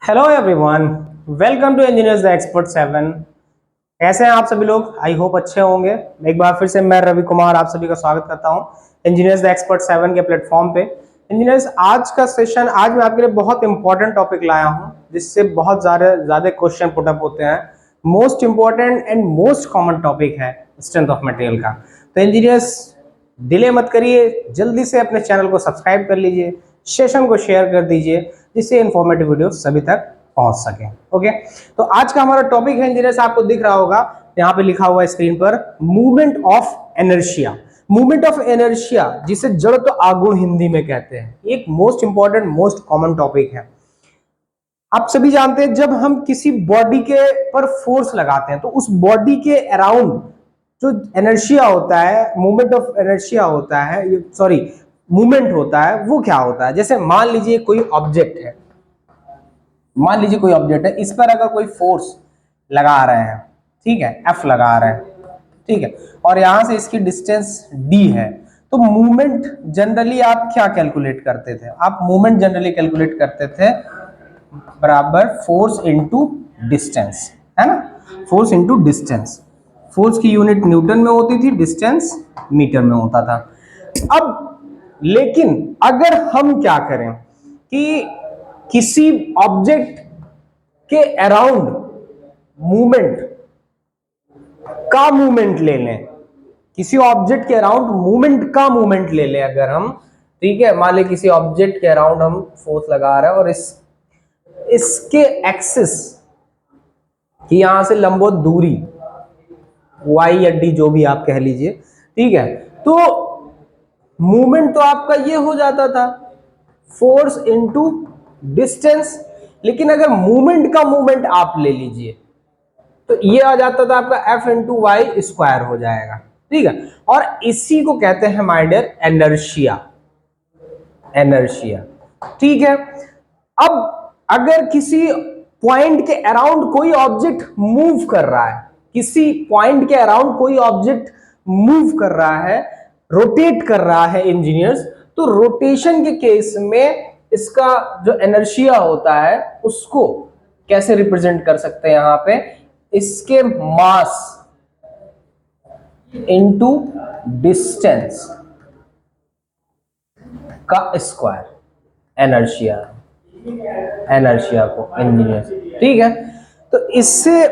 Hello everyone, welcome to engineers the expert 7। कैसे हैं आप सभी लोग? आई होप अच्छे होंगे। एक बार फिर से मैं रवि कुमार आप सभी का स्वागत करता हूं इंजीनियर्स द एक्सपर्ट 7 के प्लेटफॉर्म पे। इंजीनियर्स, आज का सेशन, आज मैं आपके लिए बहुत इंपॉर्टेंट टॉपिक लाया हूं जिससे बहुत ज़्यादा क्वेश्चन पुटअप होते हैं। Most important and most common topic है स्ट्रेंथ ऑफ मटेरियल का। तो इंजीनियर्स, डिले मत करिए, जल्दी से अपने चैनल को सब्सक्राइब कर लीजिए, सेशन को शेयर कर दीजिए जिससे इंफॉर्मेटिव वीडियो सभी तक पहुंच सके। ओके, तो आज का हमारा टॉपिक है इंजीनियर्स, आपको दिख रहा होगा यहाँ पे लिखा हुआ है स्क्रीन पर, movement of inertia. Movement of inertia, जिसे जड़त्व आघूर्ण हिंदी में कहते हैं, एक most important most common topic है। आप सभी जानते हैं जब हम किसी बॉडी के पर फोर्स लगाते हैं तो उस बॉडी के अराउंड जो इनर्शिया होता है, मूवमेंट ऑफ इनर्शिया होता है, सॉरी मूवमेंट होता है, वो क्या होता है। जैसे मान लीजिए कोई ऑब्जेक्ट है, मान लीजिए कोई ऑब्जेक्ट है, इस पर अगर कोई फोर्स लगा रहे हैं, ठीक है, एफ लगा रहे हैं, ठीक है, और यहां से इसकी डिस्टेंस डी है, तो मूवमेंट जनरली आप क्या कैलकुलेट करते थे? आप मूवमेंट जनरली कैलकुलेट करते थे बराबर फोर्स इनटू डिस्टेंस, है ना, फोर्स इनटू डिस्टेंस। फोर्स की यूनिट न्यूटन में होती थी, डिस्टेंस मीटर में होता था। अब लेकिन अगर हम क्या करें कि किसी ऑब्जेक्ट के अराउंड मूवमेंट का मूवमेंट ले लें, किसी ऑब्जेक्ट के अराउंड मूवमेंट का मूवमेंट ले लें अगर हम, ठीक है, मान लें किसी ऑब्जेक्ट के अराउंड हम फोर्स लगा रहे हैं और इसके एक्सिस की यहां से लंबवत दूरी y या d जो भी आप कह लीजिए, ठीक है, तो मूवमेंट तो आपका ये हो जाता था फोर्स इनटू डिस्टेंस। लेकिन अगर मूवमेंट का मूवमेंट आप ले लीजिए तो ये आ जाता था आपका एफ इंटू वाई स्क्वायर हो जाएगा, ठीक है, और इसी को कहते हैं माय डियर इनर्शिया। इनर्शिया, ठीक है। अब अगर किसी पॉइंट के अराउंड कोई ऑब्जेक्ट मूव कर रहा है, किसी पॉइंट के अराउंड कोई ऑब्जेक्ट मूव कर रहा है, रोटेट कर रहा है इंजीनियर्स, तो रोटेशन के केस में इसका जो इनर्शिया होता है उसको कैसे रिप्रेजेंट कर सकते हैं? यहां पे इसके मास इनटू डिस्टेंस का स्क्वायर, एनर्शिया, एनर्शिया को इंजीनियर, ठीक है। तो इससे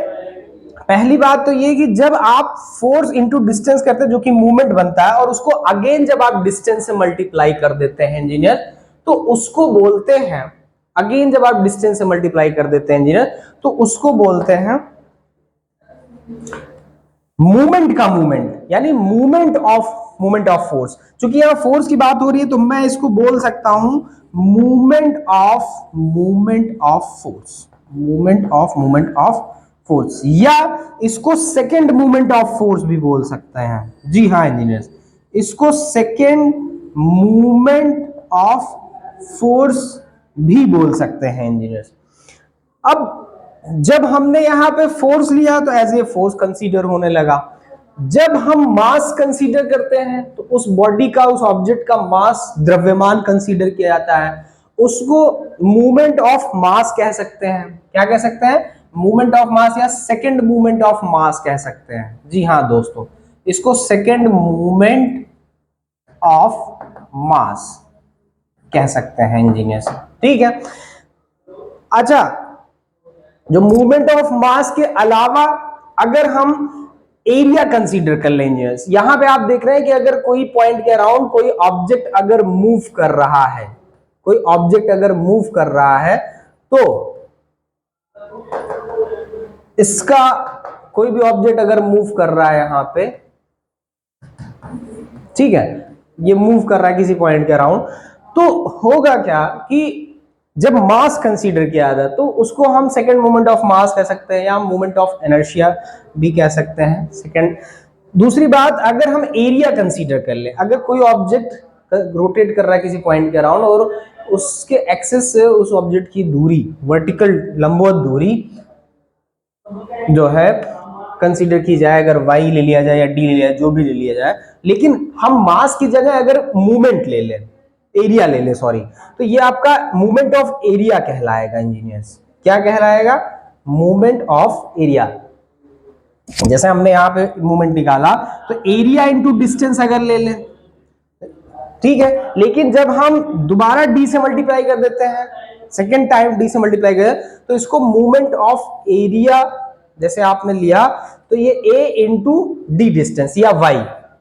पहली बात तो ये कि जब आप फोर्स इनटू डिस्टेंस करते हैं जो कि मूवमेंट बनता है, और उसको अगेन जब आप डिस्टेंस से मल्टीप्लाई कर देते हैं इंजीनियर, तो उसको बोलते हैं, अगेन जब आप डिस्टेंस से मल्टीप्लाई कर देते हैं इंजीनियर, तो उसको बोलते हैं मूवमेंट का मूवमेंट, यानी मूवमेंट ऑफ फोर्स। क्योंकि यहां फोर्स की बात हो रही है तो मैं इसको बोल सकता हूं movement of force, movement of force, या इसको सेकेंड मूवमेंट ऑफ फोर्स भी बोल सकते हैं। जी हाँ इंजीनियर्स, इसको सेकेंड मूवमेंट ऑफ फोर्स भी बोल सकते हैं इंजीनियर्स। अब जब हमने यहां पे फोर्स लिया तो एज ए फोर्स कंसीडर होने लगा। जब हम मास कंसीडर करते हैं तो उस बॉडी का, उस ऑब्जेक्ट का मास, द्रव्यमान कंसीडर किया जाता है, उसको मूवमेंट ऑफ मास कह सकते हैं। क्या कह सकते हैं? मूवमेंट ऑफ मास या सेकंड मूवमेंट ऑफ मास कह सकते हैं। जी हाँ दोस्तों, इसको सेकंड मूवमेंट ऑफ मास कह सकते हैं इंजीनियर्स, ठीक है। अच्छा, जो मूवमेंट ऑफ मास के अलावा अगर हम एरिया कंसीडर कर लेंगे, यहां पे आप देख रहे हैं कि अगर कोई पॉइंट के अराउंड कोई ऑब्जेक्ट अगर मूव कर रहा है, कोई ऑब्जेक्ट अगर मूव कर रहा है, तो इसका कोई भी ऑब्जेक्ट अगर मूव कर रहा है यहां पे, ठीक है, ये मूव कर रहा है किसी पॉइंट के अराउंड, तो होगा क्या कि जब मास कंसीडर किया जाता है तो उसको हम सेकंड मोमेंट ऑफ मास कह सकते हैं या मोमेंट ऑफ इनर्शिया भी कह सकते हैं, सेकंड। दूसरी बात, अगर हम एरिया कंसीडर कर ले, अगर कोई ऑब्जेक्ट रोटेट कर रहा है किसी पॉइंट के अराउंड और उसके एक्सेस से उस ऑब्जेक्ट की दूरी, वर्टिकल लंबवत दूरी जो है कंसीडर की जाए, अगर y ले लिया जाए या d ले लिया जाए, जो भी ले लिया जाए, लेकिन हम मास की जगह अगर मूवमेंट ले लें, एरिया ले ले, सॉरी, तो ये आपका मूवमेंट ऑफ एरिया कहलाएगा इंजीनियर्स। क्या कहलाएगा? Movement of area. जैसे हमने यहां पे मूवमेंट निकाला तो एरिया इंटू डिस्टेंस अगर ले लें, ठीक है, लेकिन जब हम दोबारा डी से मल्टीप्लाई कर देते हैं, सेकेंड टाइम डी से मल्टीप्लाई कर, तो इसको मूवमेंट ऑफ एरिया जैसे आपने लिया तो ये ए इंटू डी डिस्टेंस या वाई,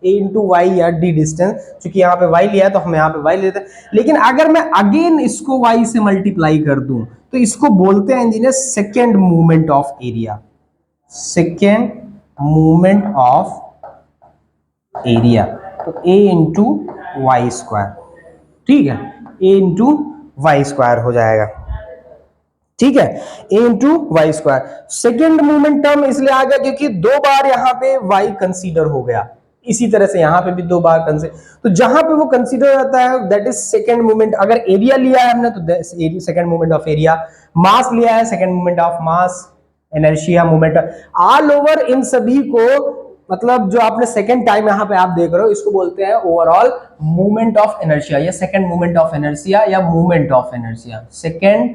ए इंटू वाई या डी डिस्टेंस, क्योंकि यहाँ पे वाई लिया तो हम यहाँ पे वाई लेते हैं। लेकिन अगर मैं अगेन इसको वाई से मल्टीप्लाई कर दूं तो इसको बोलते हैं engineer second movement of area, second movement of area. तो ए इंटू वाई स्क्वायर, ठीक है, ए इंटू वाई स्क्वायर हो जाएगा, ठीक है, a into Y square. Second movement term इसलिए आ गया क्योंकि दो बार यहां पे वाई कंसीडर हो गया, इसी तरह से यहां पे भी दो बार कंसीडर, तो जहां पे वो कंसीडर होता है दैट इज सेकेंड मूवमेंट। अगर एरिया लिया है हमने तो सेकेंड मूवमेंट ऑफ एरिया, मास लिया है second movement of mass, inertia movement, all over in सभी को, मतलब जो आपने सेकेंड टाइम यहां पे आप देख रहे हो इसको बोलते हैं ओवरऑल मूवमेंट ऑफ इनर्शिया या सेकेंड मूवमेंट ऑफ इनर्शिया या movement of inertia, second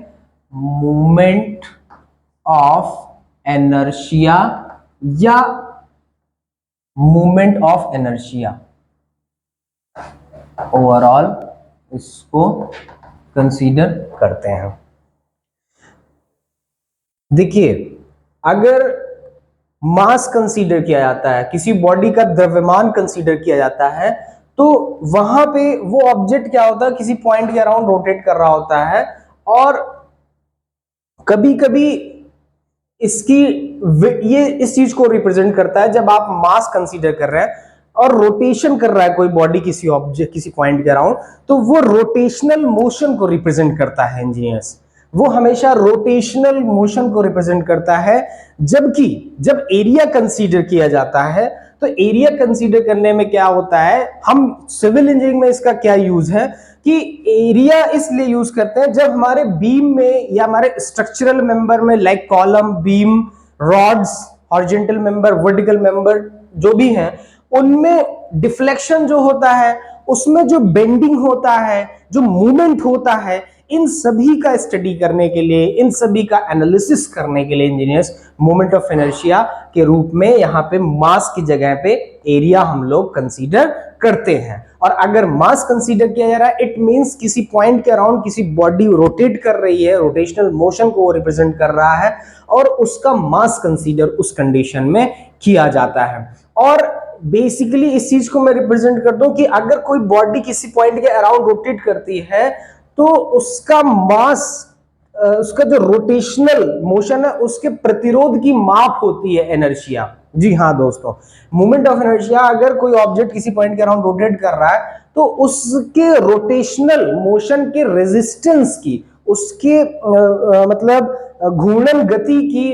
movement of inertia या मूवमेंट ऑफ इनर्शिया, ओवरऑल इसको कंसीडर करते हैं। देखिए, अगर मास कंसीडर किया जाता है, किसी बॉडी का द्रव्यमान कंसीडर किया जाता है, तो वहां पे वो ऑब्जेक्ट क्या होता है, किसी पॉइंट के अराउंड रोटेट कर रहा होता है, और कभी कभी इसकी ये इस चीज को रिप्रेजेंट करता है जब आप मास कंसीडर कर रहे हैं और रोटेशन कर रहा है कोई बॉडी किसी ऑब्जेक्ट किसी पॉइंट के अराउंड, तो वो रोटेशनल मोशन को रिप्रेजेंट करता है इंजीनियर्स, वो हमेशा रोटेशनल मोशन को रिप्रेजेंट करता है। जबकि जब एरिया कंसीडर किया जाता है तो एरिया कंसीडर करने में क्या होता है, हम सिविल इंजीनियरिंग में इसका क्या यूज है कि एरिया इसलिए यूज करते हैं जब हमारे बीम में या हमारे स्ट्रक्चरल मेंबर में like column, beam, rods, horizontal member, vertical member जो भी हैं, उनमें डिफ्लेक्शन जो होता है, उसमें जो बेंडिंग होता है, जो मूवमेंट होता है, इन सभी का स्टडी करने के लिए, इन सभी का एनालिसिस करने के लिए इंजीनियर्स मोमेंट ऑफ इनर्शिया के रूप में यहाँ पे मास की जगह पे एरिया हम लोग कंसीडर करते हैं। और अगर मास कंसीडर किया जा रहा है, इट मींस किसी पॉइंट के अराउंड किसी बॉडी रोटेट कर रही है, रोटेशनल मोशन को वो रिप्रेजेंट कर रहा है, और उसका मास कंसीडर उस कंडीशन में किया जाता है। और बेसिकली इस चीज को मैं रिप्रेजेंट करता हूं कि अगर कोई बॉडी किसी पॉइंट के अराउंड रोटेट करती है तो उसका मास, उसका जो रोटेशनल मोशन है उसके प्रतिरोध की माप होती है इनर्शिया। जी हाँ दोस्तों, मोमेंट ऑफ इनर्शिया, अगर कोई ऑब्जेक्ट किसी पॉइंट के अराउंड रोटेट कर रहा है तो उसके रोटेशनल मोशन के रेजिस्टेंस की, उसके मतलब घूर्णन गति की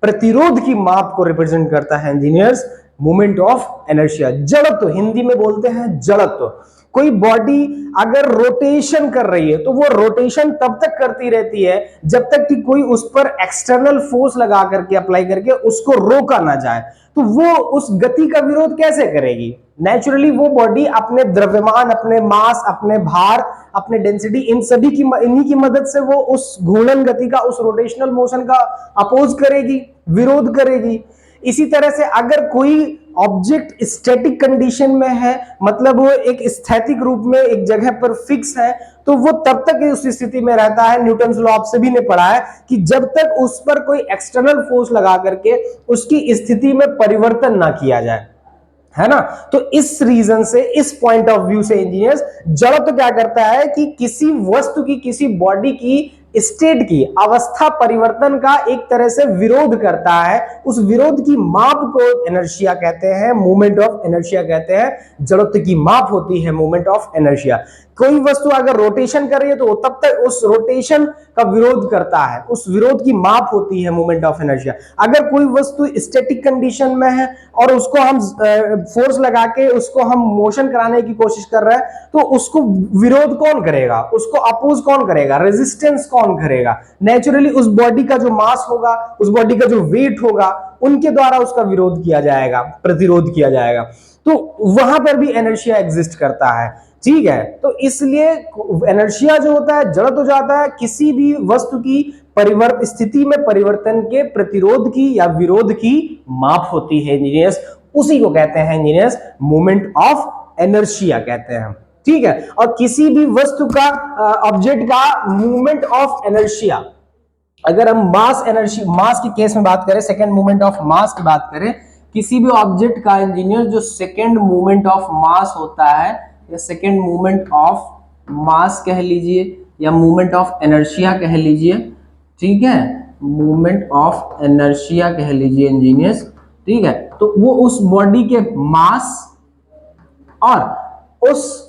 प्रतिरोध की माप को रिप्रेजेंट करता है इंजीनियर्स मोमेंट ऑफ इनर्शिया। जड़त्व हिंदी में बोलते हैं जड़त्व। कोई बॉडी अगर रोटेशन कर रही है तो वो रोटेशन तब तक करती रहती है जब तक कि कोई उस पर एक्सटर्नल फोर्स लगा करके, अप्लाई करके उसको रोका ना जाए। तो वो उस गति का विरोध कैसे करेगी? नेचुरली वो बॉडी अपने द्रव्यमान, अपने मास, अपने भार, अपने डेंसिटी, इन सभी की, इन्हीं की मदद से वो उस घूर्णन गति का, उस रोटेशनल मोशन का अपोज करेगी, विरोध करेगी। इसी तरह से अगर कोई ऑब्जेक्ट स्टैटिक कंडीशन में है, मतलब वो एक स्थैतिक रूप में एक जगह पर फिक्स है, तो वो तब तक उस स्थिति में रहता है, न्यूटन्स लॉ आप सभी ने पढ़ा है, कि जब तक उस पर कोई एक्सटर्नल फोर्स लगा करके उसकी स्थिति में परिवर्तन ना किया जाए, है ना। तो इस रीजन से, इस पॉइंट ऑफ व्यू से इंजीनियर्स जड़त्व तो क्या करता है कि किसी वस्तु की, किसी बॉडी की स्टेट की अवस्था परिवर्तन का एक तरह से विरोध करता है। उस विरोध की माप को इनर्शिया कहते हैं, मोमेंट ऑफ इनर्शिया कहते हैं। जड़त्व की माप होती है मोमेंट ऑफ इनर्शिया। कोई वस्तु अगर रोटेशन कर रही है तो तब तक उस रोटेशन का विरोध करता है, उस विरोध की माप होती है मोमेंट ऑफ इनर्शिया। अगर कोई वस्तु स्टैटिक कंडीशन में है और उसको हम फोर्स लगा के उसको हम मोशन कराने की कोशिश कर रहे हैं, तो उसको विरोध कौन करेगा, उसको अपोज कौन करेगा, रेजिस्टेंस कौन करेगा? नेचुरली उस बॉडी का जो मास होगा, उस बॉडी का जो वेट होगा, उनके द्वारा उसका विरोध किया जाएगा, प्रतिरोध किया जाएगा। तो वहां पर भी इनर्शिया एग्जिस्ट करता है। ठीक है। तो इसलिए इनर्शिया जो होता है जड़ हो जाता है, किसी भी वस्तु की स्थिति में परिवर्तन के प्रतिरोध की या विरोध की माप होती है इंजीनियर्स, उसी को कहते हैं इंजीनियर्स मोमेंट ऑफ इनर्शिया कहते हैं। ठीक है। और किसी भी वस्तु का ऑब्जेक्ट का मूवमेंट ऑफ इनर्शिया, अगर हम मास के केस में बात करें, सेकेंड मूवमेंट ऑफ मास की बात करें, किसी भी ऑब्जेक्ट का इंजीनियर जो सेकेंड मूवमेंट ऑफ मास होता है या सेकेंड मूवमेंट ऑफ मास कह लीजिए या मूवमेंट ऑफ इनर्शिया कह लीजिए, ठीक है, मूवमेंट ऑफ इनर्शिया कह लीजिए इंजीनियर्स, ठीक है, तो वो उस बॉडी के मास और उस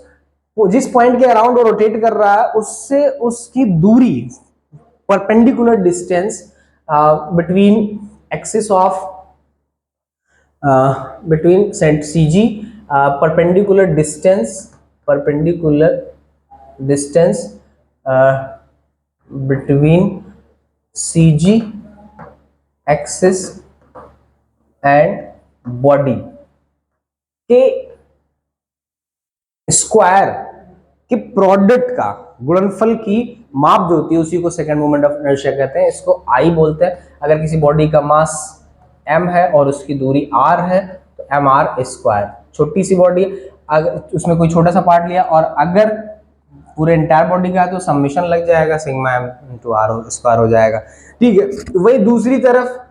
जिस पॉइंट के अराउंड वो रोटेट कर रहा है उससे उसकी दूरी, perpendicular distance between axis of between CG, perpendicular distance between CG axis and body के स्क्वायर के प्रोडक्ट का गुणनफल की माप जो होती है उसी को सेकेंड मोमेंट ऑफ इनर्शिया कहते हैं। इसको आई बोलते हैं। अगर किसी बॉडी का मास m है और उसकी दूरी r है तो mr स्क्वायर, छोटी सी बॉडी, अगर उसमें कोई छोटा सा पार्ट लिया और अगर पूरे इंटायर बॉडी का है तो समेशन लग जाएगा, sigma m into r square हो जाएगा। ठीक है। वही दूसरी तरफ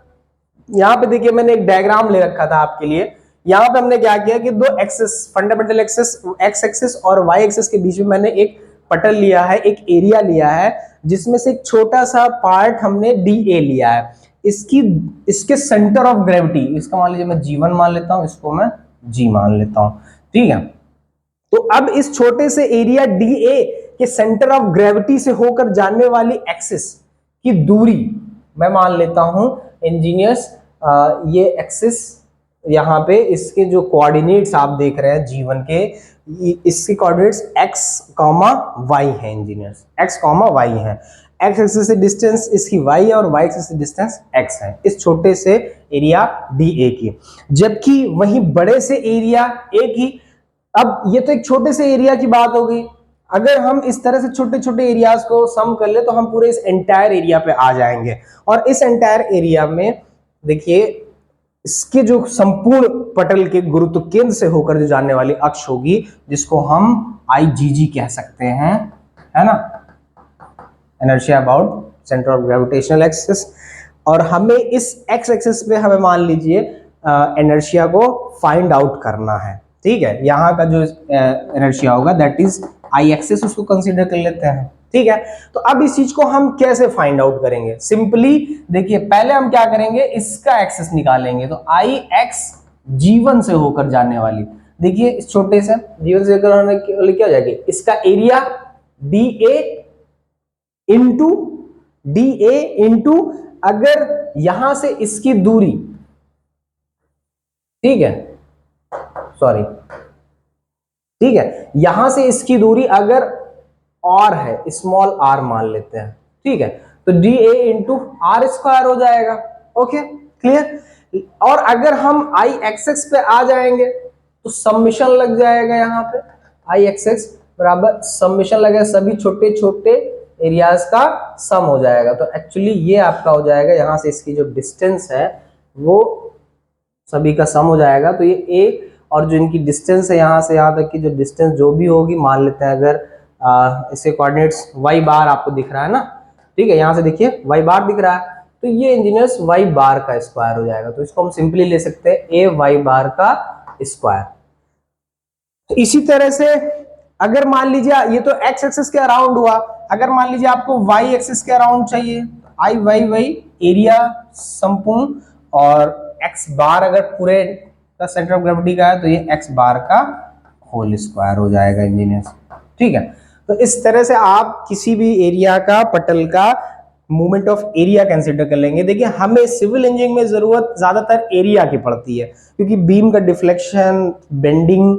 यहाँ पे देखिए मैंने एक डायग्राम ले रखा था आपके लिए। यहाँ पे हमने क्या किया कि दो axis, fundamental axis x axis और वाई एक्सिस के बीच में मैंने एक पटल लिया है, एक एरिया लिया है, जिसमें से एक छोटा सा पार्ट हमने DA लिया है। इसके सेंटर ऑफ ग्रेविटी, इसका मान लीजिए मैं G1 मान लेता हूं, इसको मैं G मान लेता हूं। ठीक है। तो अब इस छोटे से एरिया DA के सेंटर ऑफ ग्रेविटी से होकर जाने वाली एक्सिस की दूरी मैं मान लेता हूं इंजीनियर्स, ये एक्सिस यहाँ पे इसके जो कोऑर्डिनेट्स आप देख रहे हैं G1 के, इसके कोऑर्डिनेट्स x, y है इंजीनियर्स, x, y है। x एक्सिस से डिस्टेंस इसकी y है और y एक्सिस से डिस्टेंस x है इस छोटे से एरिया DA की, जबकि वहीं बड़े से एरिया A की। अब ये तो एक छोटे से एरिया की बात हो गई। अगर हम इस तरह से छोटे छोटे एरियाज को सम कर ले तो हम पूरे इस एंटायर एरिया पे आ जाएंगे। और इस एंटायर एरिया में देखिए इसके जो संपूर्ण पटल के गुरुत्व केंद्र से होकर जो जाने वाली अक्ष होगी, जिसको हम IgG कह सकते हैं, है ना, inertia about centre of gravitational axis. और हमें इस एक्स एक्सिस पे हमें मान लीजिए इनर्शिया को फाइंड आउट करना है। ठीक है। यहाँ का जो इनर्शिया होगा दैट इज आई एक्सिस, उसको कंसीडर कर लेते हैं। ठीक है। तो अब इस चीज को हम कैसे फाइंड आउट करेंगे? सिंपली देखिए, पहले हम क्या करेंगे, इसका एक्सिस निकालेंगे। तो आई एक्स G1 से होकर जाने वाली, देखिए इस छोटे से G1 से होकर होने क्या हो जाएगी, इसका एरिया DA इंटू अगर यहां से इसकी दूरी, ठीक है, सॉरी, ठीक है, यहां से इसकी दूरी अगर r है, स्मॉल r मान लेते हैं, ठीक है, तो DA इंटू आर स्क्वायर हो जाएगा। Okay, clear. और अगर हम आई एक्स पे आ जाएंगे तो समेशन लग जाएगा, यहाँ पे आई एक्स बराबर समेशन लगेगा, सभी छोटे छोटे एरियाज का सम हो जाएगा। तो एक्चुअली ये आपका हो जाएगा, यहाँ से इसकी जो डिस्टेंस है वो सभी का सम हो जाएगा। तो ये A और जो इनकी डिस्टेंस है यहाँ से यहाँ तक की जो डिस्टेंस जो भी होगी, मान लेते हैं अगर इसके कोऑर्डिनेट्स y बार आपको दिख रहा है ना, ठीक है, यहाँ से देखिए y बार दिख रहा है, तो ये इंजीनियर्स y बार का स्क्वायर हो जाएगा। तो इसको हम सिंपली ले सकते हैं a y बार का स्क्वायर। तो इसी तरह से अगर मान लीजिए ये तो x एक्सिस के अराउंड हुआ, अगर मान लीजिए आपको y एक्सिस के अराउंड चाहिए, आई वाई एरिया संपूर्ण, और x बार अगर पूरे का सेंटर ऑफ ग्रेविटी का है तो ये x बार का होल स्क्वायर हो जाएगा इंजीनियर्स। ठीक है। तो इस तरह से आप किसी भी एरिया का, पटल का मूवमेंट ऑफ एरिया कंसीडर कर लेंगे। देखिए हमें सिविल इंजीनियरिंग में जरूरत ज्यादातर एरिया की पड़ती है, क्योंकि बीम का डिफ्लेक्शन, बेंडिंग,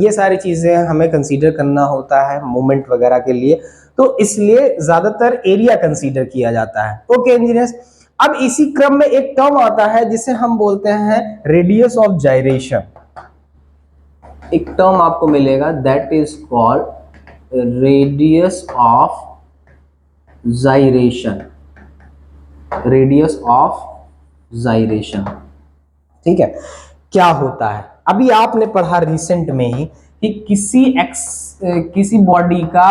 ये सारी चीजें हमें कंसीडर करना होता है मूवमेंट वगैरह के लिए, तो इसलिए ज्यादातर एरिया कंसीडर किया जाता है। ओके इंजीनियर्स, अब इसी क्रम में एक टर्म आता है जिसे हम बोलते हैं रेडियस ऑफ जाइरेशन। एक टर्म आपको मिलेगा that is called radius of gyration, radius of gyration. ठीक है, क्या होता है, अभी आपने पढ़ा रिसेंट में ही कि किसी बॉडी का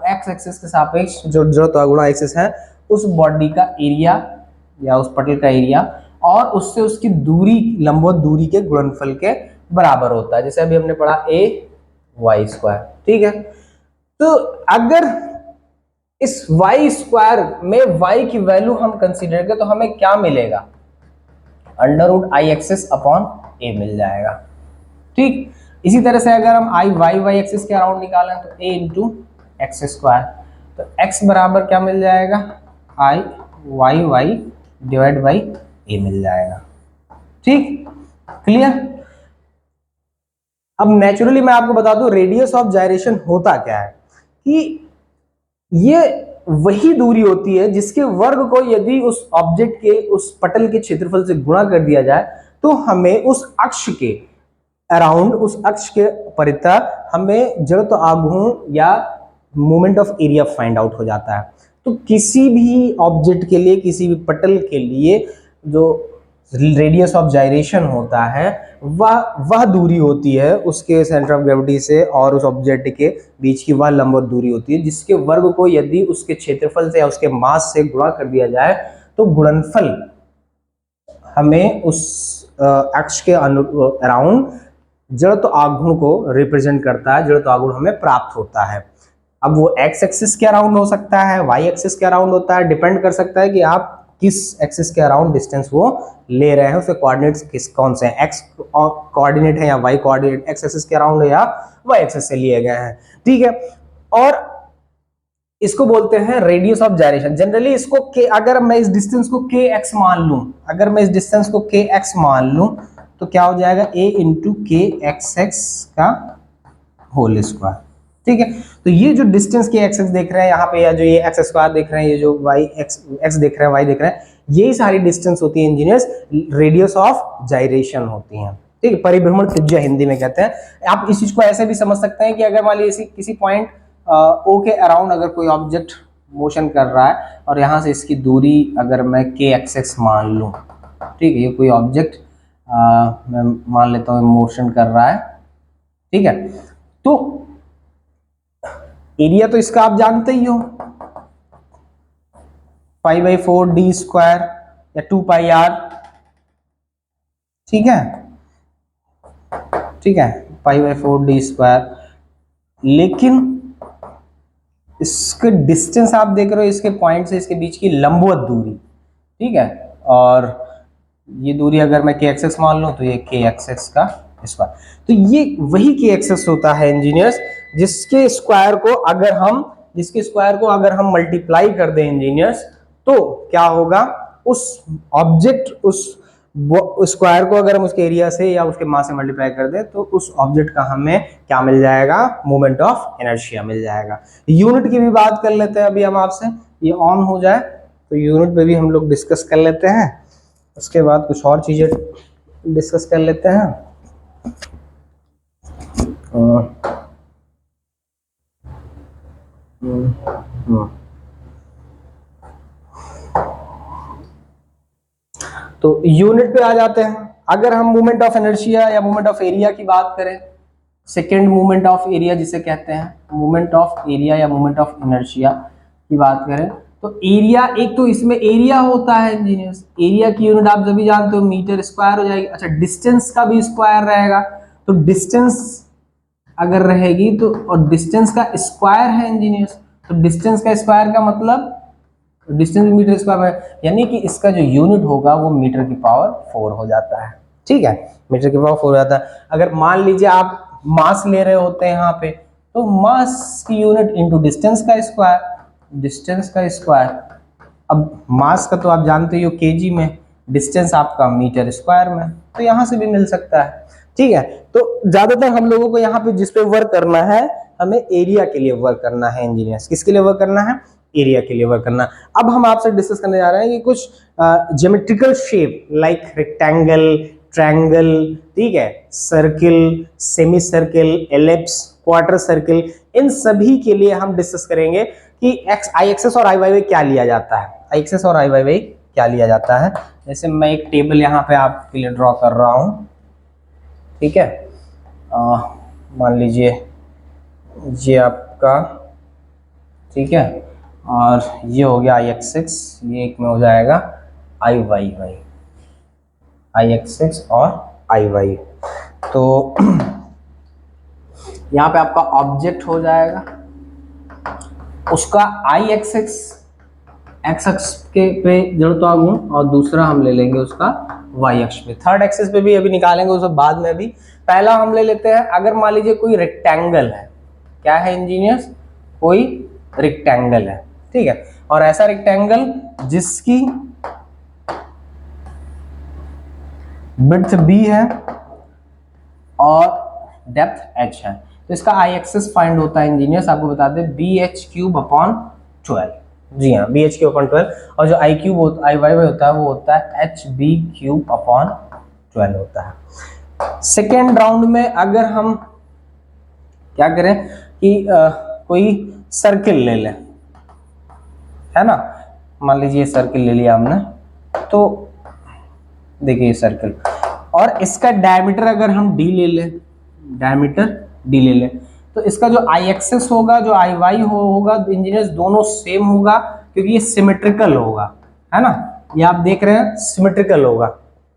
एक्स एक्सिस के सापेक्ष जो जड़त्व गुणा एक्सिस है, उस बॉडी का एरिया या उस पटल का एरिया और उससे उसकी दूरी, लंबवत दूरी के गुणनफल के बराबर होता है। जैसे अभी हमने पढ़ा a y स्क्वायर, ठीक है। तो अगर इस y स्क्वायर में y की वैल्यू हम कंसीडर करें तो हमें क्या मिलेगा, under root I axis upon a मिल जाएगा। ठीक, इसी तरह से अगर हम आई वाई वाई एक्सिस के अराउंड निकालें तो a इंटू एक्स स्क्वायर, तो x बराबर क्या मिल जाएगा, I Y y divide by a मिल जाएगा। ठीक, क्लियर। अब नेचुरली मैं आपको बता दूं रेडियस ऑफ जायरेशन होता क्या है, कि ये वही दूरी होती है जिसके वर्ग को यदि उस ऑब्जेक्ट के, उस पटल के क्षेत्रफल से गुणा कर दिया जाए तो हमें उस अक्ष के अराउंड, उस अक्ष के परितः हमें जड़त्व आघूर्ण या moment of area find out हो जाता है। तो किसी भी ऑब्जेक्ट के लिए, किसी भी पटल के लिए जो रेडियस ऑफ जाइरेशन होता है वह दूरी होती है उसके सेंटर ऑफ ग्रेविटी से और उस ऑब्जेक्ट के बीच की वह लंबवत दूरी होती है जिसके वर्ग को यदि उसके क्षेत्रफल से या उसके मास से गुणा कर दिया जाए तो गुणनफल हमें उस अक्ष के अराउंड जड़त्व आघूर्ण को रिप्रेजेंट करता है, जड़त्व आघूर्ण हमें प्राप्त होता है। अब वो एक्स एक्सिस के अराउंड हो सकता है, वाई एक्सिस के अराउंड होता है, डिपेंड कर सकता है कि आप किस एक्सिस के अराउंड डिस्टेंस वो ले रहे हैं, उसके कोऑर्डिनेट्स किस कौन से हैं, एक्स कोऑर्डिनेट है या वाई कोऑर्डिनेट, एक्स एक्सिस के अराउंड है या वाई एक्सिस से लिए गए हैं। ठीक है, और इसको बोलते हैं रेडियस ऑफ जायरेशन। जनरली इसको के, अगर मैं इस डिस्टेंस को के एक्स मान लूं, अगर मैं इस डिस्टेंस को के एक्स मान लूं तो क्या हो जाएगा, ए इंटू के एक्स एक्स का होल स्क्वायर। ठीक है, तो ये जो डिस्टेंस के एक्स एक्स देख रहे हैं यहाँ पे, या जो ये एक्स स्क्वायर देख रहे हैं, ये जो वाई एक्स एक्स देख रहे हैं, वाई देख रहे हैं, यही सारी डिस्टेंस होती है इंजीनियर्स, रेडियस ऑफ जाइरेशन होती है। ठीक है, परिभ्रमण त्रिज्या हिंदी में कहते हैं। आप इस चीज को ऐसे भी समझ सकते हैं कि अगर मान लीजिए किसी पॉइंट ओ के अराउंड अगर कोई ऑब्जेक्ट मोशन कर रहा है और यहाँ से इसकी दूरी अगर मैं के एक्स एक्स मान लूँ, ठीक है, ये कोई ऑब्जेक्ट मैं मान लेता हूँ मोशन कर रहा है, ठीक है, तो एरिया तो इसका आप जानते ही हो, पाई बाई 4 डी स्क्वायर या 2 पाई आर। ठीक है, ठीक है, पाई बाई 4 डी स्क्वायर। लेकिन इसके डिस्टेंस आप देख रहे हो, इसके पॉइंट से इसके बीच की लंबवत दूरी, ठीक है, और ये दूरी अगर मैं के एक्स मान लूं तो ये के एक्स का स्क्वायर, तो ये वही के एक्स होता है इंजीनियर्स, जिसके स्क्वायर को अगर हम मल्टीप्लाई कर दें इंजीनियर्स तो क्या होगा, उस ऑब्जेक्ट, उस स्क्वायर को अगर हम उसके एरिया से या उसके मास से मल्टीप्लाई कर दें तो उस ऑब्जेक्ट का हमें क्या मिल जाएगा, मोमेंट ऑफ इनर्शिया मिल जाएगा। यूनिट की भी बात कर लेते हैं अभी हम आपसे, ये ऑन हो जाए तो यूनिट पे भी हम लोग डिस्कस कर लेते हैं, उसके बाद कुछ और चीजें डिस्कस कर लेते हैं। तो यूनिट पे आ जाते हैं। अगर हम मोमेंट ऑफ इनर्शिया या मोमेंट ऑफ एरिया की बात करें, सेकेंड मोमेंट ऑफ एरिया जिसे कहते हैं, मोमेंट ऑफ एरिया या मोमेंट ऑफ इनर्शिया की बात करें तो एरिया, एक तो इसमें एरिया होता है इंजीनियर्स, एरिया की यूनिट आप सभी जानते हो मीटर स्क्वायर हो जाएगी। अच्छा, डिस्टेंस का भी स्क्वायर रहेगा, तो डिस्टेंस अगर रहेगी तो, और डिस्टेंस का स्क्वायर है इंजीनियर्स, तो डिस्टेंस का स्क्वायर का मतलब डिस्टेंस मीटर स्क्वायर में, यानी कि इसका जो यूनिट होगा वो मीटर की पावर 4 हो जाता है। ठीक है, मीटर की पावर 4 हो जाता है। अगर मान लीजिए आप मास ले रहे होते हैं यहाँ पे, तो मास की यूनिट इंटू डिस्टेंस का स्क्वायर, डिस्टेंस का स्क्वायर। अब मास का तो आप जानते हो केजी में, डिस्टेंस आपका मीटर स्क्वायर में, तो यहाँ से भी मिल सकता है। ठीक है, तो ज्यादातर हम लोगों को यहाँ पे जिस पे वर्क करना है, हमें एरिया के लिए वर्क करना है इंजीनियर्स। किसके लिए वर्क करना है, एरिया के लिए वर्क करना। अब हम आपसे डिस्कस करने जा रहे हैं कि कुछ geometrical shape like rectangle, triangle, ठीक है, circle, semi circle, ellipse, quarter circle, इन सभी के लिए हम डिस्कस करेंगे कि एक्स आई एक्सेस और आई वाई वाई क्या लिया जाता है, आई एक्सेस और आई वाई वाई क्या लिया जाता है। जैसे मैं एक टेबल यहाँ पे आपके लिए ड्रॉ कर रहा हूँ, ठीक है, मान लीजिए ये आपका, ठीक है, और ये हो गया आई एक्सेस, ये एक में हो जाएगा I Y Y, I access और आई वाई। तो यहाँ पे आपका ऑब्जेक्ट हो जाएगा, उसका आई एक्सेस एक्स अक्ष के पे जड़त्वाघूर्ण, और दूसरा हम ले लेंगे उसका वाई अक्ष पे। थर्ड एक्सिस पे भी अभी निकालेंगे, उस बाद में भी। पहला हम ले लेते हैं, अगर मान लीजिए कोई रेक्टेंगल है, क्या है इंजीनियर्स, कोई रेक्टेंगल है, ठीक है, और ऐसा रेक्टेंगल जिसकी विड्थ b है और डेप्थ h है, तो इसका आई एक्सेस फाइंड होता है इंजीनियर्स, आपको बता दें bh3/12। जी हाँ, bh3/12, और जो आई क्यूब होता, आई वाई वाई होता है, वो होता है hb3/12 होता है। सेकेंड राउंड में अगर हम क्या करें कि कोई सर्किल ले लें, है ना, मान लीजिए सर्किल ले लिया हमने, तो देखिए सर्कल, और इसका डायमीटर अगर हम d ले लें, डायमीटर d ले लें, तो इसका जो आई एक्सेस होगा, जो आई वाई होगा, इंजीनियर्स दोनों सेम होगा, क्योंकि ये सिमेट्रिकल होगा, है ना, ये आप देख रहे हैं सिमेट्रिकल होगा,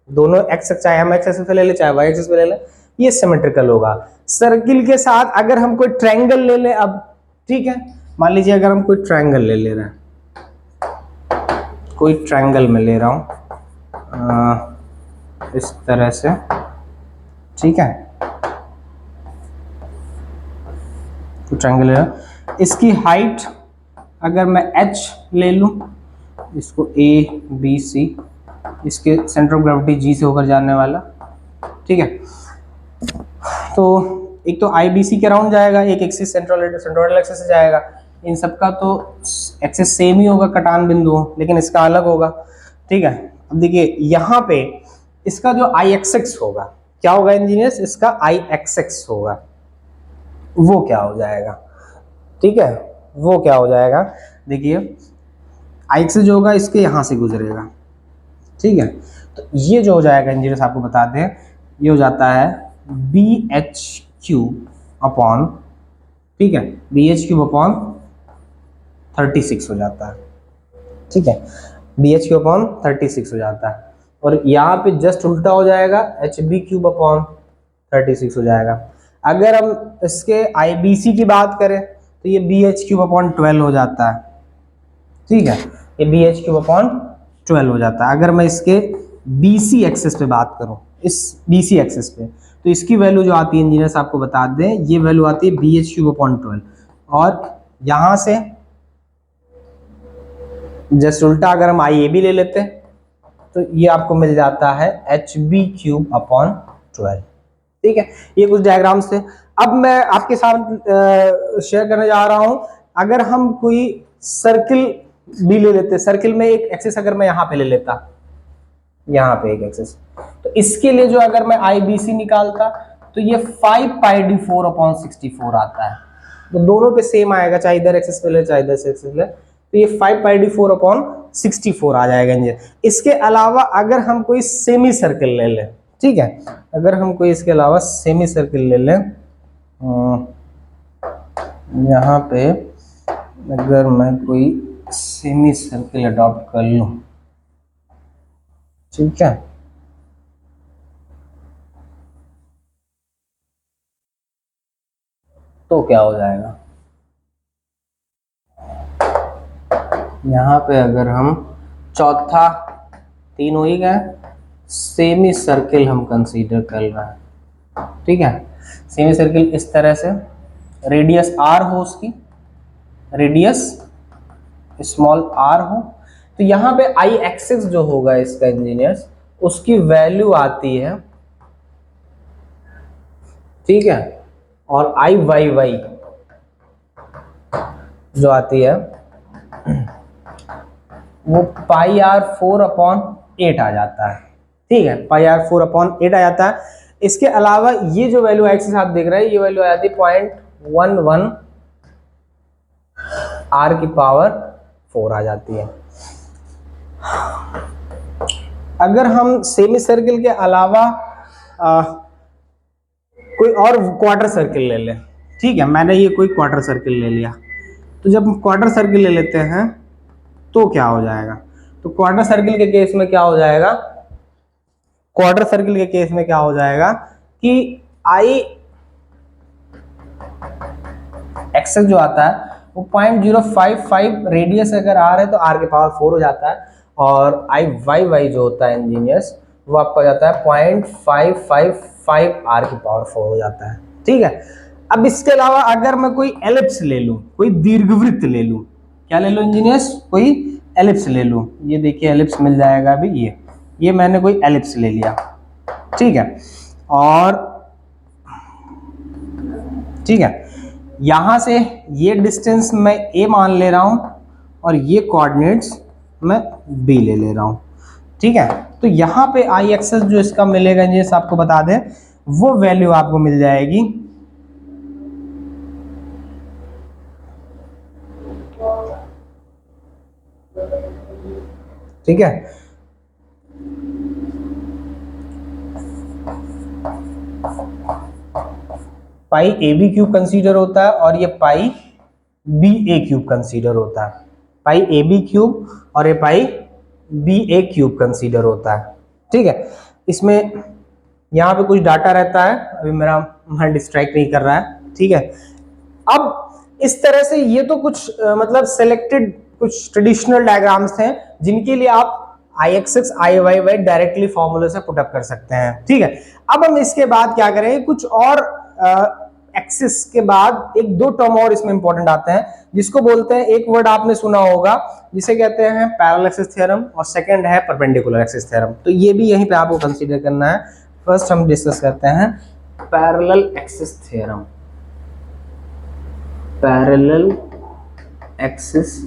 दोनों एक्स, चाहे हम एक्स एक्सेस पे ले लें चाहे वाई एक्सेस पे ले लें, ये सिमेट्रिकल होगा। सर्किल के साथ अगर हम कोई ट्रायंगल ले लें अब, ठीक है, मान लीजिए अगर हम कोई ट्रायंगल ले रहे हैं, कोई ट्रायंगल में ले रहा हूं इस तरह से, ठीक है, तो ट्रायंगल ले रहा हूं, इसकी हाइट अगर मैं h ले लूं, इसको a b c, इसके सेंटर ऑफ ग्रेविटी g से होकर जाने वाला, ठीक है, तो एक तो आई बी सी के अराउंड जाएगा, एक एक्सिस सेंट्रोइडल एक्सिस से जाएगा, इन सबका तो एक्सिस सेम ही होगा कटान बिंदु, लेकिन इसका अलग होगा, ठीक है। अब देखिए यहाँ पे इसका जो आई एक्सेस होगा, क्या होगा इंजीनियर्स, इसका आई एक्सेस होगा, वो क्या हो जाएगा, ठीक है, वो क्या हो जाएगा, देखिए आई एक्सेस जो होगा इसके यहाँ से गुजरेगा, ठीक है, तो ये जो हो जाएगा इंजीनियर्स आपको बता दें, ये हो जाता है बी एच क्यूब अपॉन, ठीक है, बी एच क्यूब अपॉन 36 हो जाता है, ठीक है, बी एच क्यूब अपॉन 36 हो जाता है, और यहाँ पे जस्ट उल्टा हो जाएगा, एच बी क्यूब अपॉन 36 हो जाएगा। अगर हम इसके आई बी सी की बात करें तो ये बी एच क्यूब अपॉन 12 हो जाता है, ठीक है, ये बी एच क्यूब अपॉन 12 हो जाता है। अगर मैं इसके बी सी एक्सेस पे बात करूं, इस बी सी एक्सेस पे, तो इसकी वैल्यू जो आती है इंजीनियर्स आपको बता दें, ये वैल्यू आती है बी एच क्यूब अपॉन 12, और यहां से जस्ट उल्टा अगर हम आई ए बी ले लेते हैं तो ये आपको मिल जाता है एच बी क्यूब अपॉन 12, ठीक है। ये कुछ डायग्राम्स थे। अब मैं आपके साथ शेयर करने जा रहा हूं, अगर हम कोई सर्किल भी ले लेते, सर्किल में एक एक्सिस अगर मैं यहाँ पे ले लेता, यहाँ पे एक एक्सिस, तो इसके लिए जो अगर मैं आई बी सी निकालता तो ये 5πd4/64 आता है, तो दोनों पे सेम आएगा, चाहे इधर एक्सिस पे ले चाहे इधर से एक्सिस ले, तो ये 5πd4/64 आ जाएगा इंजीनियर। इसके अलावा अगर हम कोई सेमी सर्किल ले लें, ठीक है, अगर हम कोई इसके अलावा सेमी सर्किल ले लें, यहाँ पे अगर मैं कोई सेमी सर्किल अडॉप्ट कर लूं, ठीक है, तो क्या हो जाएगा, यहाँ पे अगर हम चौथा, तीन हो ही गए, सेमी सर्किल हम कंसीडर कर रहे हैं, ठीक है, सेमी सर्किल इस तरह से, रेडियस आर हो, उसकी रेडियस स्मॉल आर हो, तो यहाँ पे आई एक्सिस जो होगा इसका इंजीनियर्स, उसकी वैल्यू आती है, ठीक है, और आई वाई वाई जो आती है वो πr4/8 आ जाता है, ठीक है, पाई आर 4/8 आ जाता है। इसके अलावा ये जो वैल्यू एक्स के साथ देख रहे हैं, ये वैल्यू आ जाती है 0.11 आर की पावर 4 आ जाती है। अगर हम सेमी सर्किल के अलावा कोई और क्वार्टर सर्किल ले लें, ठीक है, मैंने ये कोई क्वार्टर सर्किल ले लिया, तो जब हम क्वार्टर सर्किल ले लेते हैं तो क्या हो जाएगा, तो क्वार्टर सर्किल के केस में क्या हो जाएगा, क्वार्टर सर्किल के केस में क्या हो जाएगा कि आई एक्सेस जो आता है वो 0.055 रेडियस अगर आर है तो आर के पावर 4 हो जाता है, और आई वाई वाई जो होता है इंजीनियर्स वो आपका जाता है 0.555 आर की पावर 4 हो जाता है। ठीक है, अब इसके अलावा अगर मैं कोई एलिप्स ले लूं, कोई दीर्घवृत्त ले लूं, क्या ले लूं इंजीनियर्स, कोई एलिप्स ले लूं, ये देखिए एलिप्स मिल जाएगा अभी, ये मैंने कोई एलिप्स ले लिया, ठीक है, और ठीक है, यहां से ये डिस्टेंस मैं ए मान ले रहा हूं और ये कोऑर्डिनेट्स मैं बी ले रहा हूं, ठीक है। तो यहां पे आई एक्सेस जो इसका मिलेगा इंजीनियर्स आपको बता दें, वो वैल्यू आपको मिल जाएगी ठीक है, पाई ए बी क्यूब कंसीडर होता है और ये पाई बी ए क्यूब कंसीडर होता है, पाई ए बी क्यूब और ये पाई बी ए क्यूब कंसीडर होता है, ठीक है। इसमें यहाँ पे कुछ डाटा रहता है, अभी मेरा मन डिस्ट्रैक्ट नहीं कर रहा है, ठीक है। अब इस तरह से ये तो कुछ मतलब सिलेक्टेड कुछ ट्रेडिशनल डायग्राम्स हैं जिनके लिए आप I x I Y Y directly फॉर्मूले से पुटअप कर सकते हैं, ठीक है। अब हम इसके बाद क्या करेंगे, कुछ और एक्सिस के बाद एक दो टर्म और इसमें इंपॉर्टेंट आते हैं, जिसको बोलते हैं, एक वर्ड आपने सुना होगा जिसे कहते हैं पैरेलल एक्सिस थ्योरम, और सेकंड है परपेंडिकुलर एक्सिस थ्योरम। तो ये भी यहीं पे आपको कंसीडर करना है। फर्स्ट हम डिस्कस करते हैं parallel axis theorem. Parallel axis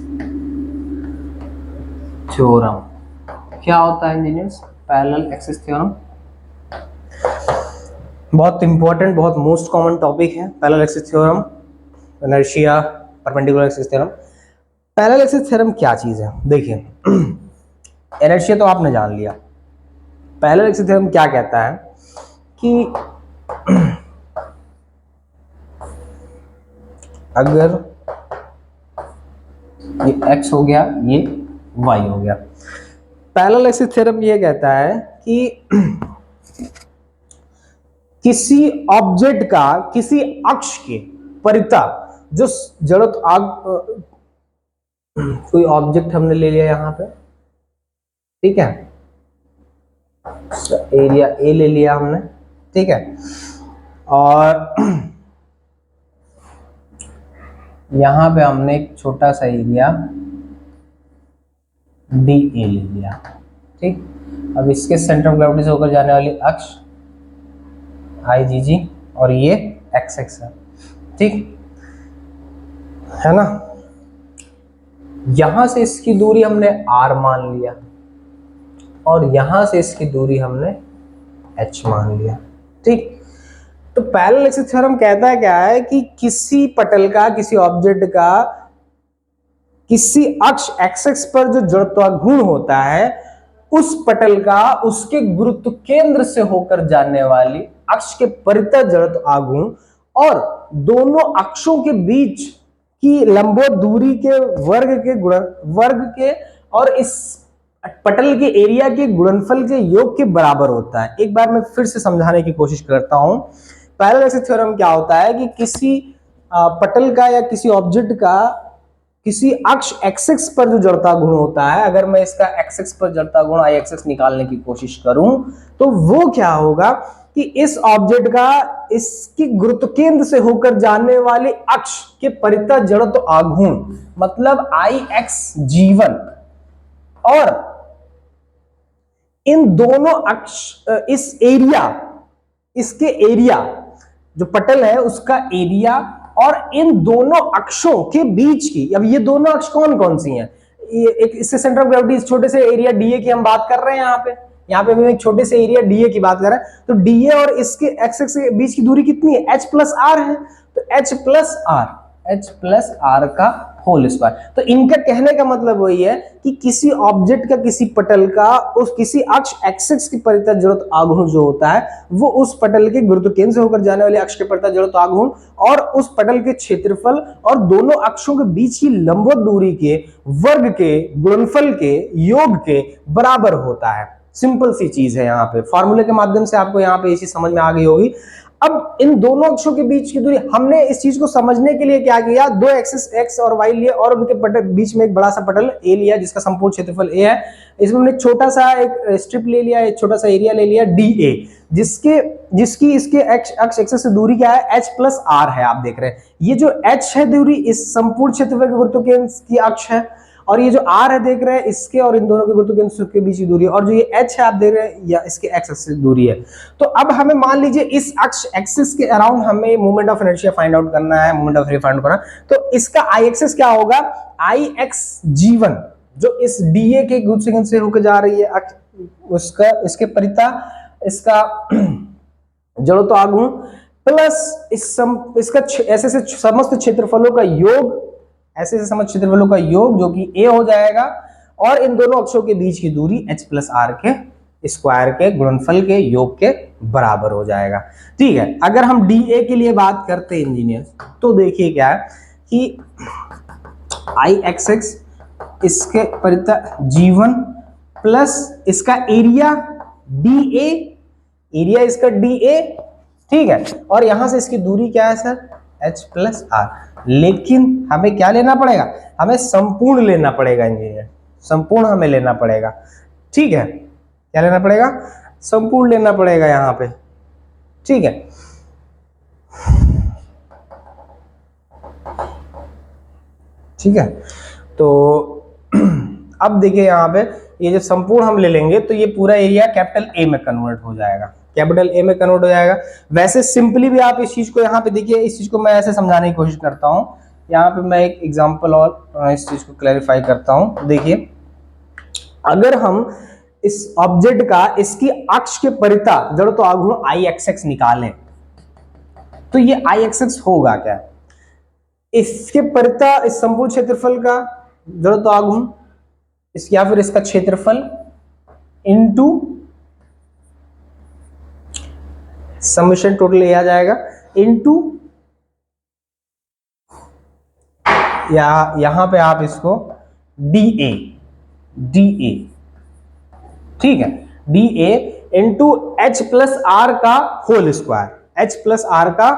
theorem क्या होता है इंजीनियर्स? पैरेलल एक्सिस थ्योरम बहुत इंपॉर्टेंट, बहुत मोस्ट कॉमन टॉपिक है parallel axis theorem, inertia, perpendicular axis theorem. Parallel axis theorem क्या चीज है? देखिए, इनर्शिया तो आपने जान लिया। पैरेलल एक्सिस थ्योरम क्या कहता है कि अगर ये x हो गया, ये y हो गया, पैरेलल एक्सिस थ्योरम ये कहता है कि किसी ऑब्जेक्ट का किसी अक्ष के परिता जो जड़त्व कोई ऑब्जेक्ट हमने ले लिया यहां पे, ठीक है, एरिया ए ले लिया हमने, ठीक है, और यहां पे हमने एक छोटा सा एरिया डी ए ले लिया, ठीक। अब इसके सेंटर ऑफ ग्रेविटी से होकर जाने वाली अक्ष आई जी जी और ये एक्स एक्स है, ठीक है ना। यहां से इसकी दूरी हमने r मान लिया और यहां से इसकी दूरी हमने h मान लिया, ठीक। तो पैरेलल एक्सिस थ्योरम कहता है क्या है कि किसी पटल का, किसी ऑब्जेक्ट का किसी अक्ष एक्स पर जो जड़त्वाघूर्ण होता है, उस पटल का उसके गुरुत्व केंद्र से होकर जाने वाली अक्ष के परितः जड़त्व आघूर्ण और दोनों अक्षों के बीच की लंबवत दूरी के वर्ग के और इस पटल के एरिया के गुणनफल के योग के बराबर होता है। एक बार मैं फिर से समझाने की कोशिश करता हूं। पैरेलल एक्सिस थ्योरम क्या होता है कि किसी पटल का या किसी ऑब्जेक्ट का किसी अक्ष एक्स पर जो जड़ता गुण होता है, अगर मैं इसका एक्स पर जड़ता गुण आई एक्स निकालने की कोशिश करूं तो वो क्या होगा कि इस ऑब्जेक्ट का इसकी गुरुत्व केंद्र से होकर जाने वाले अक्ष के परितः जड़त्व आघूर्ण मतलब आई एक्स जीवन, और इन दोनों अक्ष इस एरिया, इसके एरिया जो पटल है उसका एरिया और इन दोनों अक्षों के बीच की, अब ये दोनों अक्ष कौन कौन सी हैं? ये एक इससे सेंटर ऑफ ग्रेविटी इस छोटे से एरिया डीए की हम बात कर रहे हैं यहाँ पे, यहाँ पे भी एक छोटे से एरिया डीए की बात कर रहा है, तो डीए और इसके एक्स एक्स के बीच की दूरी कितनी है, एच प्लस आर है, तो एच प्लस आर का होल स्क्वायर। तो इनका कहने का मतलब वही है कि किसी ऑब्जेक्ट का, किसी पटल का उस किसी अक्ष एक्सिस की परितः जड़त्व आघूर्ण जो होता है वो उस पटल के गुरुत्व केंद्र से होकर जाने वाले अक्ष के परितः जड़त्व आघूर्ण और उस पटल के क्षेत्रफल और दोनों अक्षों के बीच की लंबवत दूरी के वर्ग के गुणनफल के योग के बराबर होता है। सिंपल सी चीज है, यहाँ पे फॉर्मूले के माध्यम से आपको यहाँ पे ये चीज समझ में आ गई होगी। अब इन दोनों अक्षों के बीच की दूरी, हमने इस चीज को समझने के लिए क्या किया, दो एक्सिस एक्स और वाई लिए और उनके पटल बीच में एक बड़ा सा पटल ए लिया जिसका संपूर्ण क्षेत्रफल ए है। इसमें हमने छोटा सा एक स्ट्रिप ले लिया, एक छोटा सा एरिया ले लिया डी ए, जिसकी इसके अक्ष एक्सिस से दूरी क्या है, एच प्लस आर है। आप देख रहे हैं ये जो एच है दूरी इस संपूर्ण क्षेत्रफल के गुरुत्व केंद्र की अक्ष है, और ये जो आर है देख रहे हैं इसके और इन दोनों के गुरुत्व केंद्र के बीच की दूरी है, और जो ये एच है आप देख रहे हैं या इसके एक्स एक्सिस दूरी है। तो अब हमें मान लीजिए इस अक्ष एक्सिस के अराउंड हमें moment of inertia find out करना है, moment of inertia find out करना है। तो इसका आई एक्सिस क्या होगा, आई एक्स जी1 जो इस डीए के गुरुत्व केंद्र से होकर जा रही है उसका, इसके परितः इसका जड़त्व आघूर्ण प्लस इसका ऐसे से समस्त क्षेत्रफलों का योग, ऐसे से समस्त क्षेत्रफलों का योग जो कि a हो जाएगा, और इन दोनों अक्षों के बीच की दूरी h प्लस आर के स्क्वायर के गुणनफल के योग के बराबर हो जाएगा। ठीक है, अगर हम dA के लिए बात करते हैं इंजीनियर, तो देखिए क्या है कि आई एक्स एक्स इसके परितः g1 प्लस इसका एरिया dA, एरिया इसका dA, ठीक है, और यहां से इसकी दूरी क्या है सर, h प्लस आर। लेकिन हमें क्या लेना पड़ेगा, हमें संपूर्ण लेना पड़ेगा इंजीनियर, संपूर्ण हमें लेना पड़ेगा। ठीक है, क्या लेना पड़ेगा, संपूर्ण लेना पड़ेगा यहां पे। ठीक है, ठीक है, तो अब देखिए यहां पे ये जब संपूर्ण हम ले लेंगे तो ये पूरा एरिया कैपिटल ए में कन्वर्ट हो जाएगा, कैपिटल ए में कन्वर्ट हो जाएगा। वैसे सिंपली भी आप इस चीज को यहाँ पे देखिए, इस चीज को मैं ऐसे समझाने की कोशिश करता हूँ। यहाँ पे मैं एक एग्जांपल और इस चीज को क्लैरिफाई करता हूँ। देखिए अगर हम इस ऑब्जेक्ट का इसकी अक्ष के परितः जड़त्व आघूर्ण आई एक्स एक्स निकालें तो ये आई एक्स एक्स होगा क्या, इसके परितः इस संपूर्ण क्षेत्रफल का जड़त्व आघूर्ण या फिर इसका क्षेत्रफल इनटू समेशन टोटल आ जाएगा इनटू, या यहां पे आप इसको DA, ठीक है, DA into H plus are का whole square, H plus are का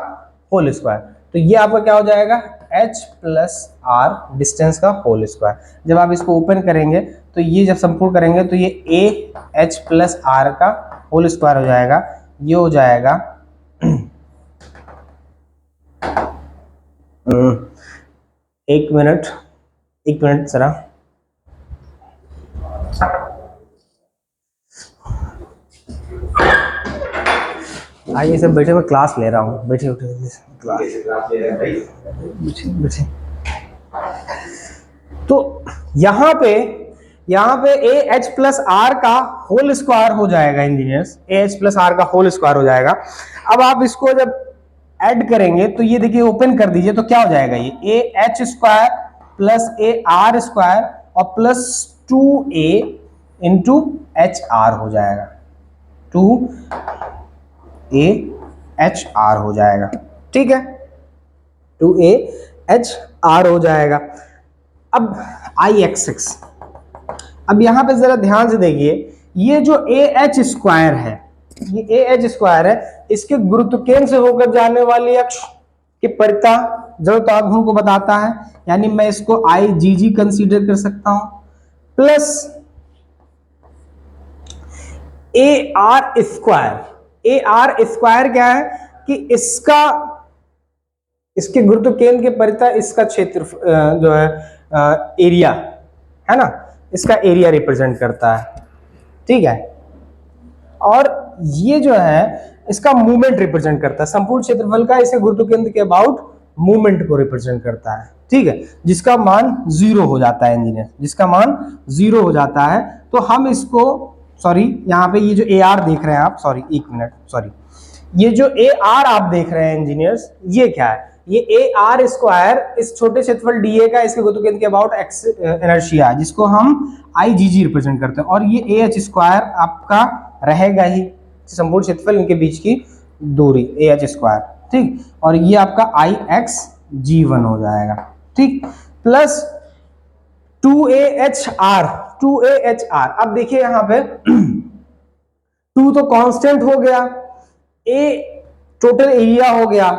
होल स्क्वायर। तो ये आपका क्या हो जाएगा, H प्लस आर डिस्टेंस का होल स्क्वायर। जब आप इसको ओपन करेंगे तो ये जब संपूर्ण करेंगे तो ये A H प्लस आर का होल स्क्वायर हो जाएगा, ये हो जाएगा एक मिनट जरा, आइए सब बैठे, मैं क्लास ले रहा हूँ, बैठे उठे क्लास बैठे। तो यहाँ पे ए एच प्लस आर का होल स्क्वायर हो जाएगा engineers, A H plus are का होल स्क्वायर हो जाएगा। अब आप इसको जब ऐड करेंगे तो ये देखिए ओपन कर दीजिए तो क्या हो जाएगा, ये a h square plus a r square और plus 2a into h r हो जाएगा, 2AHR हो जाएगा। ठीक है, 2AHR हो जाएगा। अब IXX, अब यहां पे जरा ध्यान से देखिए, ये जो AH स्क्वायर है, ये AH स्क्वायर है, इसके गुरुत्व केंद्र से होकर जाने वाली अक्ष के परितः जड़त्व आघूर्ण को बताता है, यानी मैं इसको IGG कंसीडर कर सकता हूं, plus AR square. AR square क्या है कि इसके गुरुत्व केंद्र के परितः इसका क्षेत्र जो है एरिया है ना, इसका एरिया रिप्रेजेंट करता है। ठीक है, और ये जो है इसका मूवमेंट रिप्रेजेंट करता है, संपूर्ण क्षेत्रफल का इसके गुरुत्व केंद्र के अबाउट मूवमेंट को रिप्रेजेंट करता है। ठीक है, जिसका मान 0 हो जाता है इंजीनियर, जिसका मान 0 हो जाता है। तो हम इसको सॉरी यहाँ पे ये जो ए आर देख रहे हैं आप, सॉरी एक मिनट, सॉरी, ये जो ए आर आप देख रहे हैं इंजीनियर्स, ये क्या है? ये ए आर स्क्वायर इस छोटे क्षेत्रफल डी ए का इसके गुरुत्वाकर्षण के अबाउट एक्स इनर्शिया है, जिसको हम आई जी जी रिप्रेजेंट करते हैं, और ये ए एच स्क्वायर आपका रहेगा ही, संपूर्ण क्षेत्रफल इनके बीच की दूरी ए एच स्क्वायर, ठीक, और ये आपका आई एक्स जी वन हो जाएगा, ठीक, प्लस 2AHR, 2AHR। अब देखिए यहां पे 2 तो कांस्टेंट हो गया, A टोटल एरिया हो गया,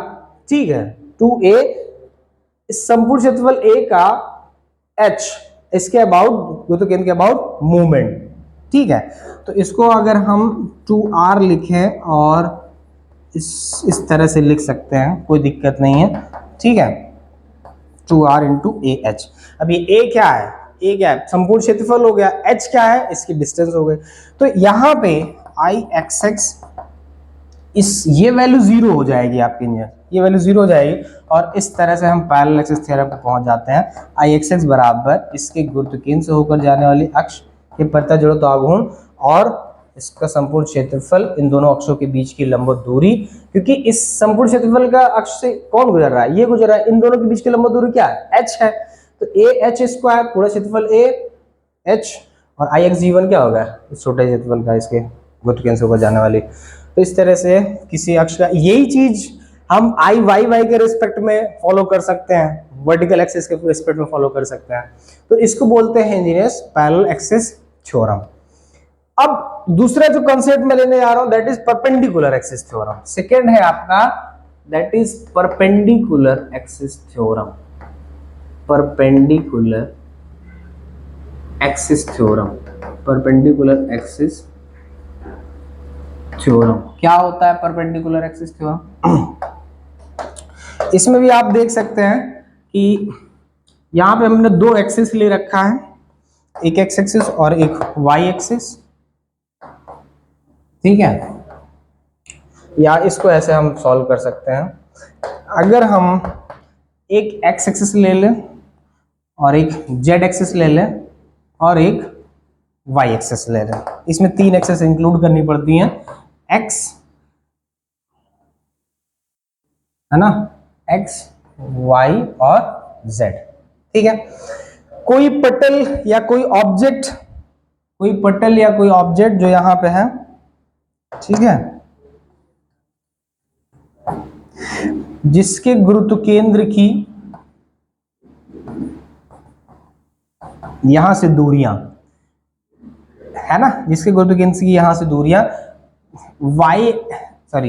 ठीक है, 2A संपूर्ण क्षेत्रफल A का H इसके अबाउट गुरुत्वाकर्षण के अबाउट मूवमेंट, ठीक है। तो इसको अगर हम 2R लिखें और इस तरह से लिख सकते हैं, कोई दिक्कत नहीं है, ठीक है, 2R इंटू ए एच। अब ये ए क्या है? ए क्या है? संपूर्ण क्षेत्रफल हो गया, एच क्या है? इसकी डिस्टेंस हो गई। तो यहाँ पे आई एक्स एक्स इस ये वैल्यू जीरो हो जाएगी आपके लिए, ये वैल्यू जीरो हो जाएगी, और इस तरह से हम पैरेलल एक्सिस थ्योरम पे पहुंच जाते हैं। आई एक्स एक्स बराबर इसके गुरुत्वाकर्षण से होकर जाने वाली अक्ष के परितः जड़त्व आघूर्ण और इसका संपूर्ण क्षेत्रफल, इन दोनों अक्षों के बीच की लंबवत दूरी, क्योंकि इस संपूर्ण क्षेत्रफल का अक्ष से कौन गुजर रहा है? ये गुजर रहा है, इन दोनों के बीच की लंबवत दूरी क्या है? एच है। तो ए एच स्क्वायर पूरा क्षेत्रफल ए एच, और आई एक्स जी वन क्या होगा? इस छोटे क्षेत्रफल का इसके गुरुत्वाकर्षण से होकर जाने वाली। तो इस तरह से किसी अक्ष का, यही चीज हम आई वाई वाई के रिस्पेक्ट में फॉलो कर सकते हैं, वर्टिकल एक्सिस के रिस्पेक्ट में फॉलो कर सकते हैं। तो इसको बोलते हैं इंजीनियर्स पैरेलल एक्सिस थ्योरम। अब दूसरा जो कॉन्सेप्ट मैं लेने जा रहा हूं, that is perpendicular axis theorem. Second है आपका, that is perpendicular axis theorem. Perpendicular axis theorem, perpendicular axis theorem क्या होता है? परपेंडिकुलर एक्सिस थ्योरम, इसमें भी आप देख सकते हैं कि यहां पे हमने दो एक्सिस ले रखा है, एक एक्स एक्सिस और एक वाई एक्सिस, ठीक है, या इसको ऐसे हम सॉल्व कर सकते हैं। अगर हम एक एक्स एक्सिस ले लें और एक जेड एक्सिस ले लें और एक वाई एक्सिस ले लें, इसमें तीन एक्सिस इंक्लूड करनी पड़ती हैं, एक्स है ना, एक्स वाई और जेड, ठीक है। कोई पटल या कोई ऑब्जेक्ट, कोई पटल या कोई ऑब्जेक्ट जो यहां पे है, ठीक है, जिसके गुरुत्व केंद्र की यहां से दूरियां है ना, जिसके गुरुत्व केंद्र की यहां से दूरियां वाई, सॉरी,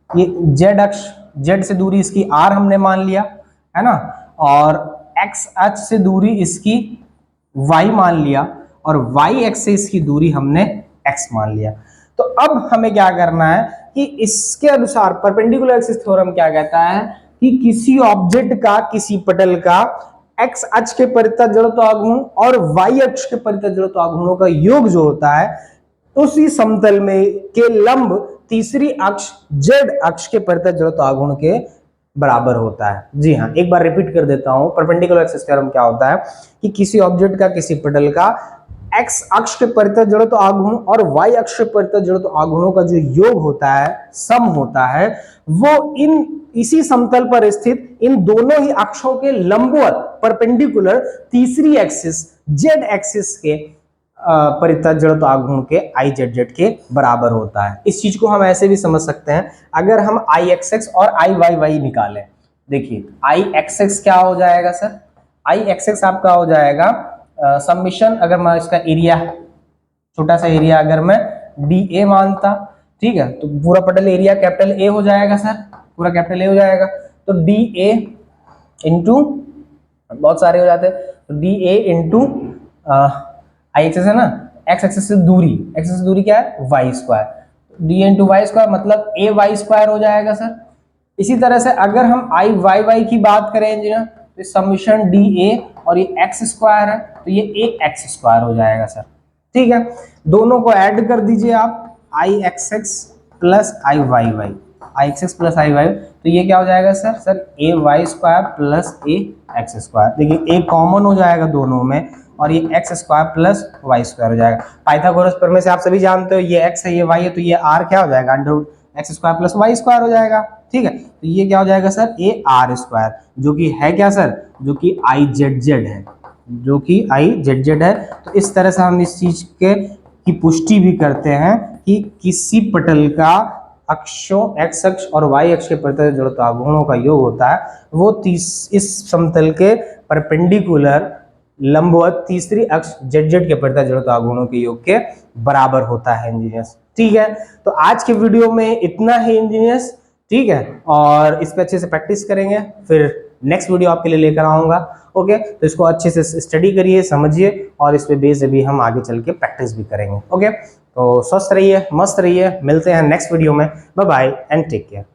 ये जेड अक्ष, जेड से दूरी इसकी आर हमने मान लिया है ना, और एक्स अक्ष से दूरी इसकी वाई मान लिया, और वाई एक्स से इसकी दूरी हमने एक्स मान लिया। तो अब हमें क्या करना है कि इसके अनुसार परपेंडिकुलर एक्सिस थ्योरम क्या कहता है कि किसी ऑब्जेक्ट का, किसी पटल का एक्स अक्ष के परितः जड़त्व आघूर्ण और वाई अक्ष के परितः जड़त्व आघूर्णों का योग जो होता है, उसी समतल में के लंब तीसरी अक्ष जेड अक्ष के परितः जड़त्व आघूर्ण के बराबर होता है। जी हाँ, एक बार रिपीट कर देता हूं, परपेंडिकुलर एक्सिस थ्योरम क्या होता है कि किसी ऑब्जेक्ट का, किसी पटल का एक्स अक्ष के परितः जड़त्व आघूर्ण और वाई अक्ष के परितः जड़त्व आघूर्णों का जो योग होता है, सम होता है, वो इसी समतल पर स्थित इन दोनों ही अक्षों के लंबवत परपेंडिकुलर तीसरी एक्सिस जेड एक्सिस के परितः जड़त्व आघूर्ण के आई जेड जेड के बराबर होता है। इस चीज को हम ऐसे भी समझ सकते हैं, अगर हम आई एक्स एक्स और आई वाई वाई निकालें, देखिए आई एक्स एक्स क्या हो जाएगा सर? आई एक्स एक्स आपका हो जाएगा सबमिशन, अगर मैं इसका एरिया, छोटा सा एरिया अगर मैं डी ए मानता, ठीक है, तो पूरा पटल एरिया कैपिटल ए हो जाएगा सर, पूरा कैपिटल ए हो जाएगा। तो डी ए इंटू, बहुत सारे हो जाते हैं, तो D A into I axis है ना, एक्स एक्सेस से दूरी, एक्सेस से दूरी क्या है? Y square, D into Y square मतलब ए वाई स्क्वायर हो जाएगा सर। इसी तरह से अगर हम आई वाई वाई की बात करें इंजीनियर, तो समीशन डी ए और ये एक्स स्क्वायर है, तो ये ए एक्स स्क्वायर हो जाएगा सर, ठीक है। दोनों को ऐड कर दीजिए आप, I X X plus I Y Y, I X X plus I Y, तो ये क्या हो जाएगा sir? Sir A Y square plus A X square. देखिए ए कॉमन हो जाएगा दोनों में, और ये X square plus Y square हो जाएगा। पाइथागोरस प्रमेय से आप सभी जानते हो ये एक्स है ये वाई है, तो ये आर क्या हो जाएगा, under root X square plus Y square हो जाएगा। ठीक है, तो ये क्या हो जाएगा सर, ए आर स्क्वायर, जो कि है क्या सर, जो कि आई जेड जेड है, जो कि आई जेड जेड है। तो इस तरह से हम इस चीज के की पुष्टि भी करते हैं कि किसी पटल का अक्षों एक्स अक्ष और वाई अक्ष के प्रति जो आघूर्णों का योग होता है वो इस समतल के परपेंडिकुलर लंबवत तीसरी अक्ष जेड जेड के प्रति जड़त्व आघूर्णों के योग के बराबर होता है इंजीनियर्स। ठीक है, तो आज के वीडियो में इतना ही इंजीनियर्स। ठीक है, और इस पे अच्छे से प्रैक्टिस करेंगे, फिर नेक्स्ट वीडियो आपके लिए लेकर आऊंगा। ओके, तो इसको अच्छे से स्टडी करिए, समझिए, और इस पे बेस अभी हम आगे चल के प्रैक्टिस भी करेंगे। ओके, तो स्वस्थ रहिए, मस्त रहिए, मिलते हैं नेक्स्ट वीडियो में। Bye bye and take care.